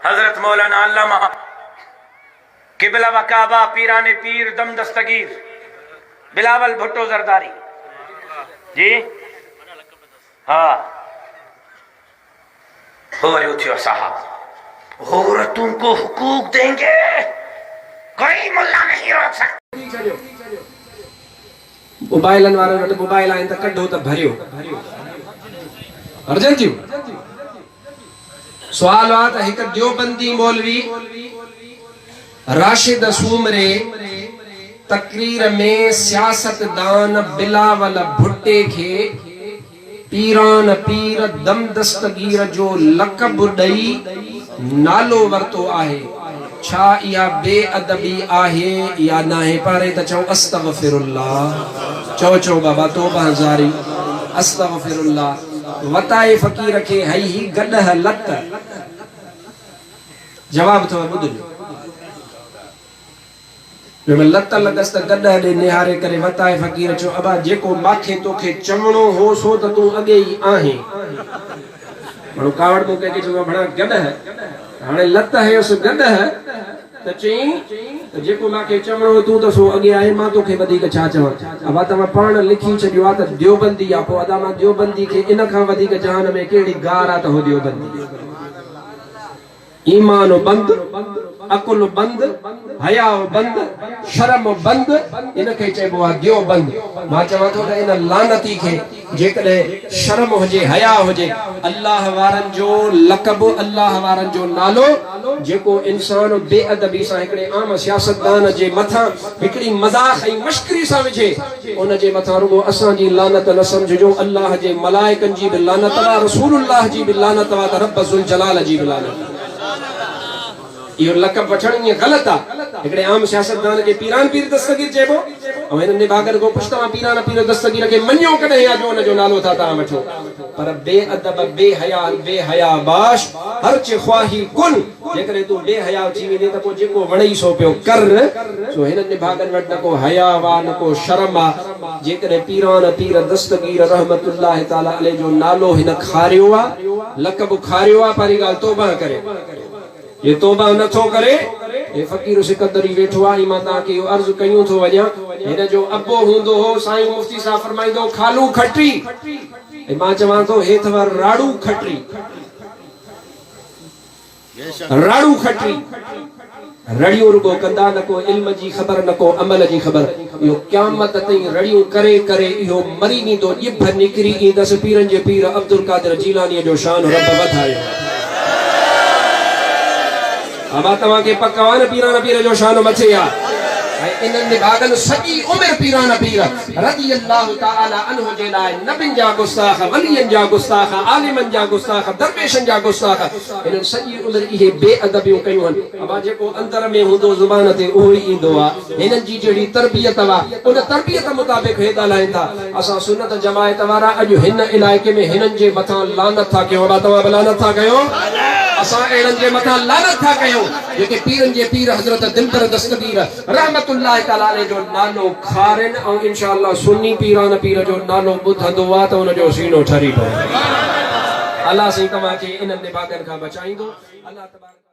हजरत मौलाना अल्लामा किबला व काबा पीराने पीर दम दस्तगीर बिलावल भुट्टो जरदारी जी हाँ और उठियो साहब औरतों को हुकूक देंगे कोई मुल्ला नहीं रोक सकता। मोबाइल वाले वटि मोबाइल आहिनि त कढो त भरियो अर्जन जी सवाल आ त हिक देवबंदी मौलवी राशिद सूमरे तकरीर में सियासतदान बिलावल भुट्टे के पीरान पीर दम दस्तगीर जो लक़ब ॾेई नालो वरतो आहे। छा इहा बेअदबी आहे या नाहे? पारे त चओ अस्तगफिरुल्लाह, चओ बाबा तौबा ज़ारी अस्तगफिरुल्लाह। वताए फ़कीर खे हई ही गॾह लत जवाब तो ॿुध जो लत लॻस त गॾह ॾे निहारे करे वताए फ़कीर चो अबा जेको माखे तोखे चवणो हो सो त तूं अॻे ई आहीं। माण्हू कावड़ मूं कंहिंखे चयो भणा गॾह हाणे लत हयोसि गॾह त चई त जेको माखे चवणो हो तूं त सो अॻे आहे, मां तोखे वधीक छा चवां। अबा तव्हां पाण लिखी छॾियो आहे त देवबंदी आहे, पोइ अदा मां देवबंदी खे इन खां वधीक जहान में कहिड़ी गार आहे त हो देवबंदी। ईमान बंद, अकुल बंद, हया बंद, शर्म बंद, इनखे चइबो आहे देवबंद। मां चवां थो त इन लानती खे जेकॾहिं शर्म हुजे, हया हुजे, अल्लाह वारनि जो लक़ब, अल्लाह वारनि जो नालो, जेको इंसान बेअदबी सां हिकिड़े आम सियासतदान जे मथां हिकिड़ी मज़ाक़ ऐं मश्करी सां विझे, उन जे मथां रुगो असांजी लानत न सम्झिजो, अल्लाह जे मलाइकनि जी बि लानत आहे, रसूलुल्लाह जी बि लानत आहे, त रब ज़ुल जलाल जी बि लानत आहे। इहो लक़ब वठण ईअं ग़लति आहे। हिकिड़े आम सियासतदान खे पीरान पीर दस्तगीर चइबो, ऐं हिननि निभागर को पुछ तव्हां पीरान पीर दस्तगीर खे मञियो कॾहिं या जो हुनजो नालो था तव्हां वठो। पर बेअदब, बेहया, बेहयाबाश, हर्च ख्वाही कुन, जेकॾहिं तूं बेहया थी वञे त पोइ जेको वणई सो पियो कर। सो हिननि निभागनि वटि न को हया वा न को शर्म आहे। जेकॾहिं पीरान पीर दस्तगीर रहमतुल्लाह ताला अलैह जो नालो हिन खारियो आहे, लक़ब खारियो आहे, पहिरीं ॻाल्हि तौबा करे। ये तौबा नथो करे, ये फकीर सिकंदरी वेठो आहे। मां तव्हांखे इहो अर्ज़ कयूं थो वञा, हिन जो अबो हूंदो हो साईं मुफ्ती साहब फरमाईंदो खालू खटरी, ऐं मां चवां थो हे अथव राड़ू खटरी। राड़ू खटरी रड़ियूं रुगो कंदा, न को इल्म जी ख़बर न को अमल जी ख़बर। इहो क़यामत ताईं रड़ियूं करे करे इहो मरी वेंदो, ॼिभ निकिरी ईंदसि। पीरनि जे पीर अब्दुल कादिर जीलानीअ जो शान रब वधायो। अबा तव्हांखे पक आहे न पीरान पीर जो शान मथे आहे। इन्हनि निभागनि सॼी उमिरि पीरान पीर रज़ी अल्लाह ताला अन्हु जे लाइ नबियुनि जा गुस्ताख, वलियनि जा गुस्ताख, आलिमनि जा गुस्ताख, दरवेशनि जा गुस्ताख, इन्हनि सॼी उमिरि इहे बेअदबियूं कयूं आहिनि। अबा जेको अंदर में हूंदो ज़ुबान ते उहो ई ईंदो आहे। हिननि जी जहिड़ी तरबियत आहे, उन तरबियत मुताबिक़ हे ॻाल्हाइनि था। असां सुन्नत जमायत वारा अॼु हिन इलाइक़े में हिननि जे मथां लानत था कयूं। अबा तव्हां बि लानत था कयो, असां अहिड़नि जे मथां लानत था कयूं जेके पीरनि जे पीर हज़रत दिलबर दस्तगीर रहमतुल्लाह ताला अलैह जो नालो खारनि, ऐं इंशाअल्लाह सुन्नी पीरान पीर जो नालो ॿुधंदो आहे त उनजो सीनो ठरी पवंदो। अल्लाह साईं तव्हांखे इन्हनि निभागनि खां बचाईंदो। अल्लाह